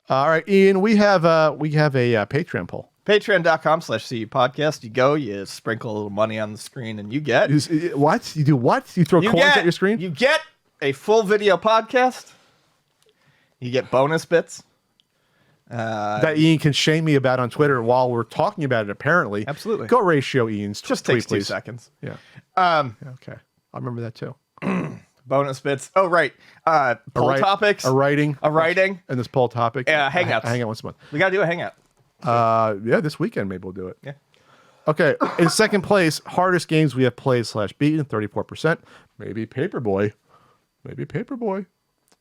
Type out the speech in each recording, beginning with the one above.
All right, Ian, we have a Patreon poll. Patreon.com/CU podcast. You go, you sprinkle a little money on the screen, and you get what? You do what? You throw coins at your screen? You get a full video podcast. You get bonus bits that Ian can shame me about on Twitter while we're talking about it. Apparently, absolutely. Go ratio Ian's. Just tweet, takes 2 please. seconds. Yeah. Okay. I remember that too. Bonus bits. Oh right. Poll topics. A writing. And this poll topic. Hangouts. A hangout once a month. We gotta do a hangout. Yeah, this weekend maybe we'll do it. Yeah. Okay. In second place, hardest games we have played /beaten, 34%. Maybe Paperboy.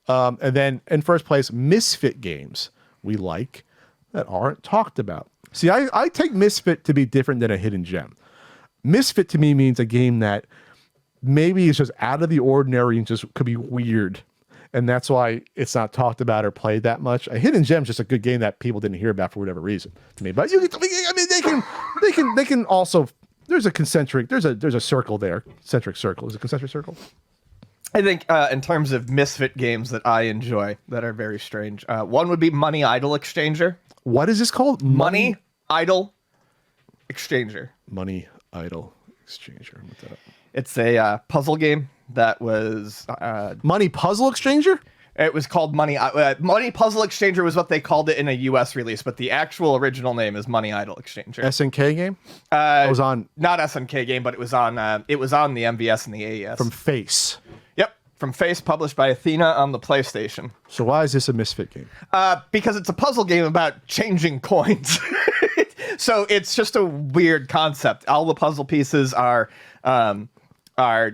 And then in first place, Misfit games we like that aren't talked about. See, I take Misfit to be different than a hidden gem. Misfit to me means a game that maybe is just out of the ordinary and just could be weird. And that's why it's not talked about or played that much. A hidden gem is just a good game that people didn't hear about for whatever reason to me. But they can also, there's a circle there. Centric circle. Is it concentric circle? I think in terms of Misfit games that I enjoy that are very strange, one would be Money Idol Exchanger. What is this called? Money Idol Exchanger. Money Idol Exchanger. Look that up. It's a puzzle game that was... Money Puzzle Exchanger? It was called Money Puzzle Exchanger was what they called it in a U.S. release, but the actual original name is Money Idol Exchanger. SNK game? It was on... Not SNK game, but it was on the MVS and the AES. From Face. Yep, from Face, published by Athena on the PlayStation. So why is this a Misfit game? Because it's a puzzle game about changing coins. So it's just a weird concept. All the puzzle pieces are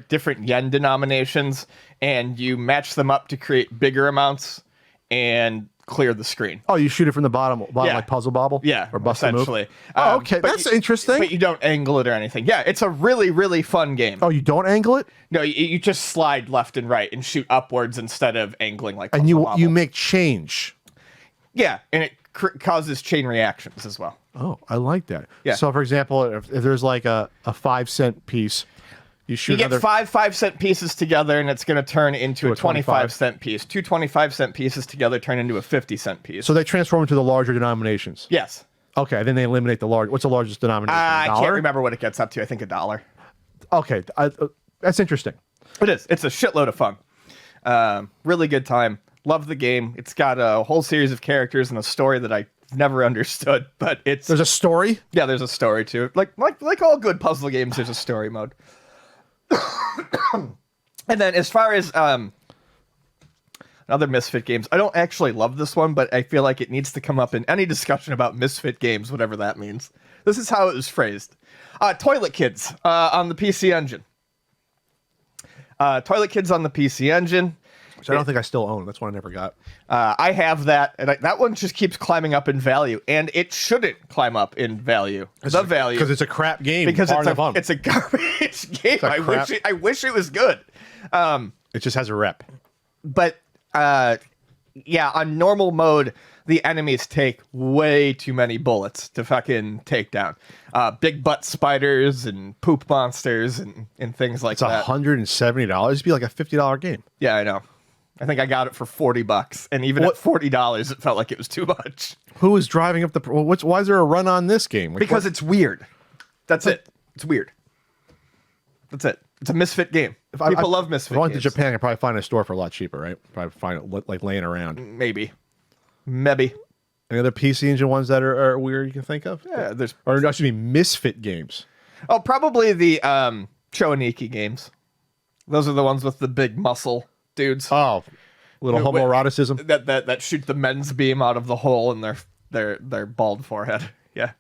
different yen denominations, and you match them up to create bigger amounts and clear the screen. Oh, you shoot it from the bottom yeah. Like Puzzle Bobble? Yeah, or Bust a Move? essentially. Oh, okay, that's interesting. But you don't angle it or anything. Yeah, it's a really, really fun game. Oh, you don't angle it? No, you just slide left and right and shoot upwards instead of angling like Puzzle And Bobble. you make change. Yeah, and it causes chain reactions as well. Oh, I like that. Yeah. So, for example, if there's like a 5-cent piece, you shoot You get five 5-cent pieces together, and it's going to turn into a 25-cent piece. Two 25-cent pieces together turn into a 50-cent piece. So they transform into the larger denominations? Yes. Okay, then they eliminate the large. What's the largest denomination? I can't remember what it gets up to. I think $1. Okay, that's interesting. It is. It's a shitload of fun. Really good time. Love the game. It's got a whole series of characters and a story that I never understood, but it's... There's a story? Yeah, there's a story to it. Like all good puzzle games, there's a story mode. And then as far as other Misfit games, I don't actually love this one, but I feel like it needs to come up in any discussion about Misfit games, whatever that means. This is how it was phrased. Toilet Kids on the PC Engine. Toilet Kids on the PC Engine. Which I don't think I still own. That's one I never got. I have that, and that one just keeps climbing up in value, and it shouldn't climb up in value. Value because it's a crap game. Because it's a garbage game. I wish it was good. It just has a rep. But yeah, on normal mode, the enemies take way too many bullets to fucking take down. Big butt spiders and poop monsters and things like that. It's $170. It'd be like a $50 game. Yeah, I know. I think I got it for $40, and even at $40, it felt like it was too much. Who is driving up the? Why is there a run on this game? Because it's weird. That's it. It's weird. That's it. It's a Misfit game. People love Misfit games. If I went to Japan, I could probably find a store for a lot cheaper, right? Probably find it like laying around. Maybe. Any other PC Engine ones that are weird you can think of? Yeah, there's... Or it should be Misfit games. Oh, probably the Cho Aniki games. Those are the ones with the big muscle dudes. Oh, little homoeroticism. That shoot the men's beam out of the hole in their bald forehead. Yeah.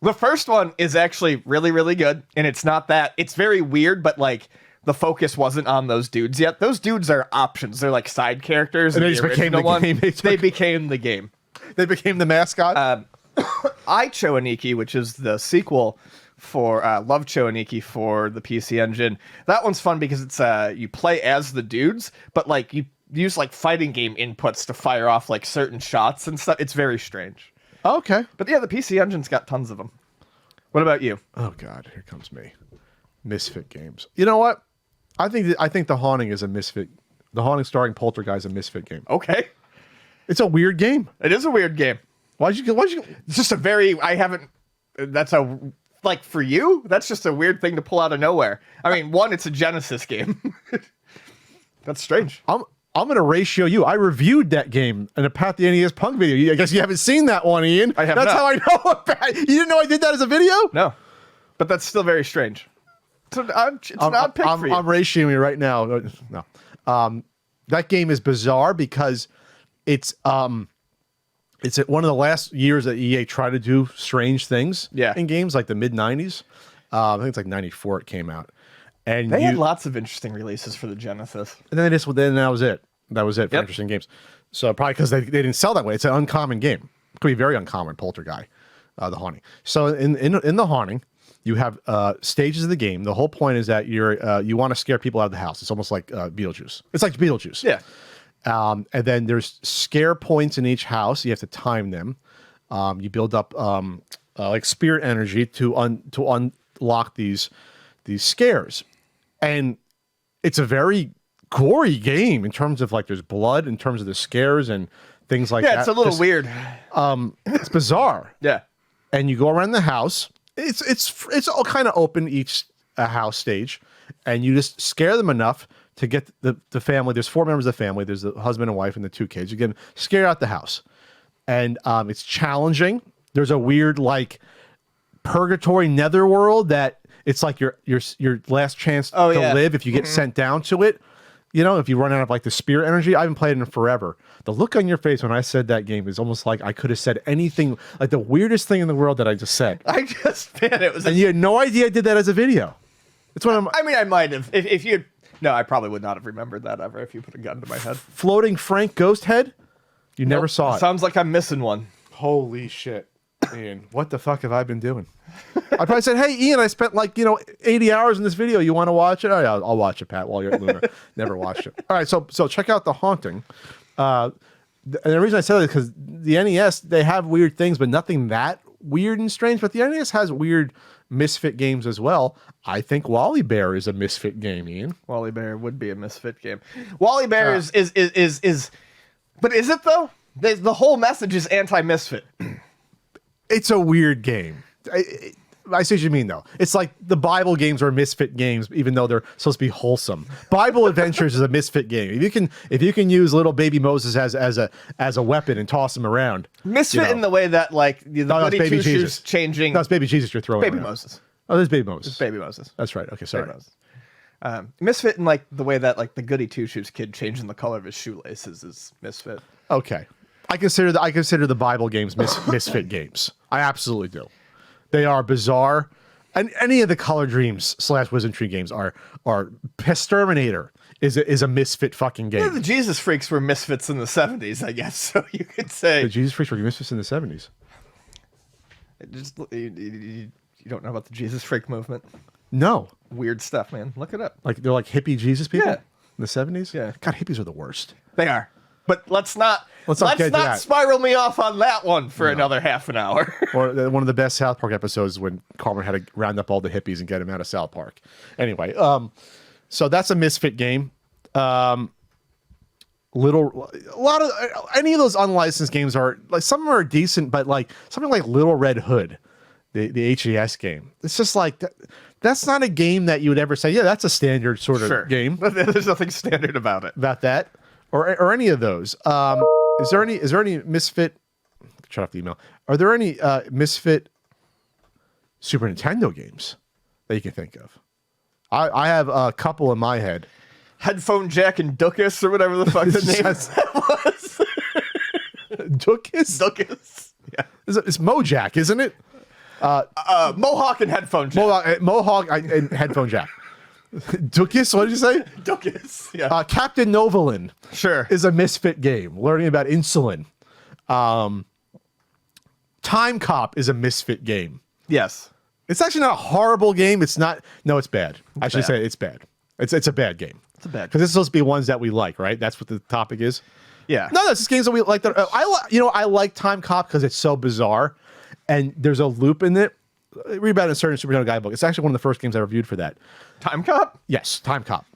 The first one is actually really, really good, and it's not that... It's very weird, but, like, the focus wasn't on those dudes yet. Those dudes are options. They're, like, side characters. And they just became the game. They became the game. They became the mascot? Cho Aniki, which is the sequel for Love Cho Aniki for the PC Engine. That one's fun because it's you play as the dudes, but, like, you use, like, fighting game inputs to fire off, like, certain shots and stuff. It's very strange. Okay. But yeah, the PC Engine's got tons of them. What about you? Oh God, here comes me. Misfit games. You know what? I think The Haunting is a Misfit. The Haunting starring Poltergeist is a Misfit game. Okay. It's a weird game. It is a weird game. Why'd you? It's just a very. I haven't. That's a like for you. That's just a weird thing to pull out of nowhere. I mean, one, it's a Genesis game. That's strange. I'm gonna ratio you. I reviewed that game in a Pat the NES Punk video. I guess you haven't seen that one, Ian. I have That's not. how I know about it. You didn't know I did that as a video? No, but that's still very strange. It's an odd pick for you. I'm ratioing you right now. No, that game is bizarre because it's one of the last years that EA tried to do strange things. In games like the mid '90s. I think it's like '94 it came out. And they had lots of interesting releases for the Genesis. And then that was it. That was it for interesting games. So probably because they didn't sell that way. It's an uncommon game. It could be very uncommon, Poltergeist, the Haunting. So in the Haunting, you have stages of the game. The whole point is that you want to scare people out of the house. It's almost like Beetlejuice. It's like Beetlejuice. Yeah. And then there's scare points in each house. You have to time them. You build up like spirit energy to unlock these scares. And it's a very gory game in terms of like there's blood, in terms of the scares and things like that. Yeah, it's a little weird. It's bizarre. Yeah. And you go around the house. It's all kind of open each house stage, and you just scare them enough to get the family. There's 4 members of the family. There's the husband and wife and the 2 kids. You get them scare out the house, and it's challenging. There's a weird like purgatory netherworld that it's like your last chance to live if you get sent down to it. You know, if you run out of like the spirit energy. I haven't played it in forever. The look on your face when I said that game is almost like I could have said anything, like the weirdest thing in the world that I just said. It was. And you had no idea I did that as a video. It's one of my, I mean, I might have. If you. No, I probably would not have remembered that ever if you put a gun to my head. Floating Frank Ghost Head? You never saw it. Sounds like I'm missing one. Holy shit. Ian, what the fuck have I been doing? I probably said, hey, Ian, I spent 80 hours in this video. You want to watch it? Oh, yeah, I'll watch it, Pat, while you're at Luna. Never watched it. All right, so check out The Haunting. And the reason I said that is because the NES, they have weird things, but nothing that weird and strange. But the NES has weird Misfit games as well. I think Wally Bear is a Misfit game, Ian. Wally Bear would be a Misfit game. Wally Bear is but is it though? The whole message is anti-Misfit. It's a weird game. I see what you mean, though. It's like the Bible games are Misfit games, even though they're supposed to be wholesome. Bible Adventures is a Misfit game. If you can use little baby Moses as a weapon and toss him around. Misfit in the way that the goody two shoes changing. No, it's baby Jesus you're throwing. Baby around. Moses. Oh, there's baby Moses. It's baby Moses. That's right. Okay, sorry. Misfit in the way that the goody two shoes kid changing the color of his shoelaces is Misfit. Okay, I consider the Bible games Misfit games. I absolutely do. They are bizarre, and any of the Color Dreams / Wizardry games are. Pesterminator is a Misfit fucking game. Yeah, the Jesus Freaks were Misfits in the 70s, I guess. So you could say the Jesus Freaks were Misfits in the 70s. You don't know about the Jesus Freak movement? No. Weird stuff, man. Look it up. They're like hippie Jesus people in the 70s. Yeah. God, hippies are the worst. They are. But let's not that. spiral me off on that one for another half an hour. Or one of the best South Park episodes when Carmen had to round up all the hippies and get them out of South Park. Anyway, so that's a Misfit game. Any of those unlicensed games are some of them are decent, but something like Little Red Hood, the HES game. It's just that's not a game that you would ever say, yeah, that's a standard sort of game. There's nothing standard about it. About that. Or any of those. Is there any Misfit? Shut off the email. Are there any Misfit Super Nintendo games that you can think of? I have a couple in my head. Headphone Jack and Dookus or whatever the fuck the name was. Dookus? Yeah. It's Mojack, isn't it? Mohawk and Headphone Jack. Mohawk and Headphone Jack. Dookus, what did you say? Dookus, yeah. Captain Novolin is a Misfit game, learning about insulin. Time Cop is a Misfit game. Yes. It's actually not a horrible game. It's not. No, it's bad. I should say it's bad. It's a bad game. It's a bad game. Because it's supposed to be ones that we like, right? That's what the topic is. Yeah. No, it's just games that we like. I like Time Cop because it's so bizarre, and there's a loop in it. Read about it in a certain Super Nintendo guidebook. It's actually one of the first games I reviewed for that. Time Cop? Yes, Time Cop.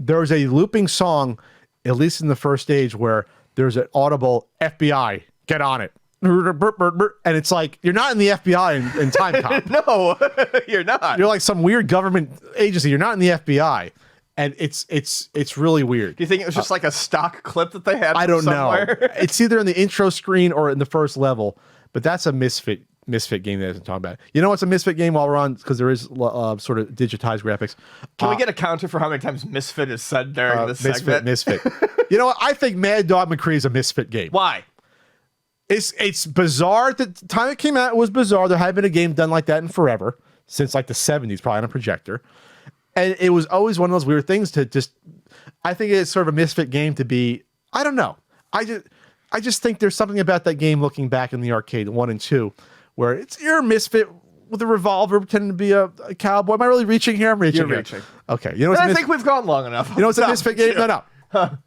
There's a looping song, at least in the first stage, where there's an audible FBI, get on it. And it's like, you're not in the FBI in Time Cop. No, you're not. You're like some weird government agency. You're not in the FBI. And it's really weird. Do you think it was just like a stock clip that they had? I don't somewhere? know. It's either in the intro screen or in the first level, but that's a Misfit game that I'm talking about. You know what's a Misfit game while we're on? Because there is sort of digitized graphics. Can we get a counter for how many times Misfit is said during this segment? Misfit. You know what? I think Mad Dog McCree is a Misfit game. Why? It's bizarre. At the time it came out, it was bizarre. There hadn't been a game done like that in forever, since like the 70s, probably on a projector. And it was always one of those weird things to just, I think it's sort of a Misfit game to be, I don't know. I just think there's something about that game looking back in the arcade 1 and 2 where you're a Misfit with a revolver pretending to be a cowboy. Am I really reaching here? I'm reaching. You're here. Reaching. Okay. You know what's I think we've gone long enough. You know what's a Misfit game? No.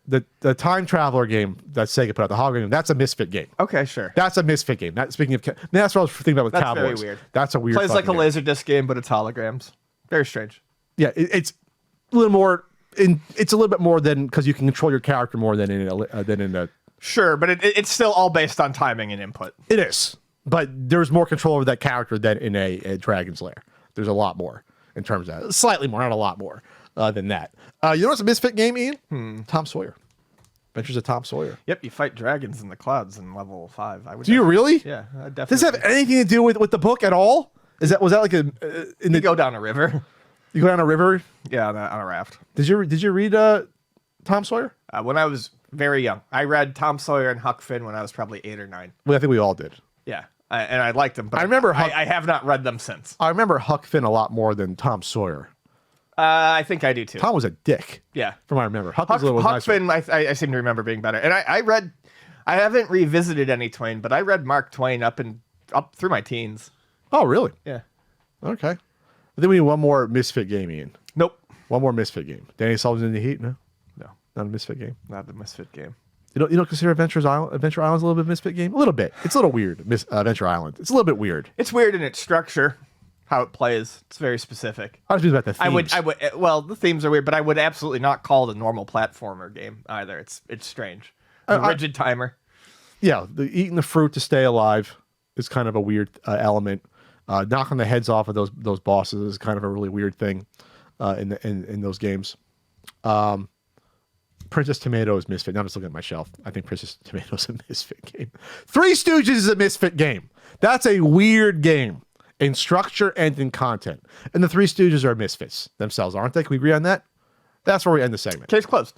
The Time Traveler game that Sega put out, the hologram game, that's a Misfit game. Okay, sure. That's a Misfit game. Speaking of, that's what I was thinking about with That's Cowboys. very weird. That's a weird. Plays like a game. Laserdisc game, but it's holograms. Very strange. Yeah, it's a little more. It's a little bit more than because you can control your character more than in a. Sure, but it's still all based on timing and input. It is, but there's more control over that character than in a Dragon's Lair. There's a lot more in terms of that. Slightly more, not a lot more than that. You know what's a Misfit game, Ian? Tom Sawyer. Adventures of Tom Sawyer. Yep, you fight dragons in the clouds in level 5. Do you really? Yeah, I definitely. Does this have anything to do with the book at all? Was that like a in the You go down a river. You go down a river? Yeah, on a raft. Did you read Tom Sawyer? When I was very young, I read Tom Sawyer and Huck Finn when I was probably 8 or 9. Well, I think we all did. Yeah, and I liked them. But I remember I have not read them since. I remember Huck Finn a lot more than Tom Sawyer. I think I do too. Tom was a dick. Yeah, from what I remember. Huck was a little Huck nicer. Finn, I seem to remember being better. And I haven't revisited any Twain, but I read Mark Twain up through my teens. Oh, really? Yeah. Okay. I think we need one more Misfit game, Ian. Nope. One more Misfit game. Danny Sullivan's in the Heat? No? No. Not a Misfit game? Not the Misfit game. You don't consider Adventure Island's a little bit Misfit game? A little bit. It's a little weird, Adventure Island. It's a little bit weird. It's weird in its structure, how it plays. It's very specific. I was about the themes. I would. Well, the themes are weird, but I would absolutely not call it a normal platformer game either. It's strange. The rigid timer. Yeah, eating the fruit to stay alive is kind of a weird element. Knocking the heads off of those bosses is kind of a really weird thing in those games. Princess Tomato is Misfit. Now I'm just looking at my shelf. I think Princess Tomato is a Misfit game. Three Stooges is a Misfit game. That's a weird game in structure and in content. And the Three Stooges are misfits themselves, aren't they? Can we agree on that? That's where we end the segment. Case closed.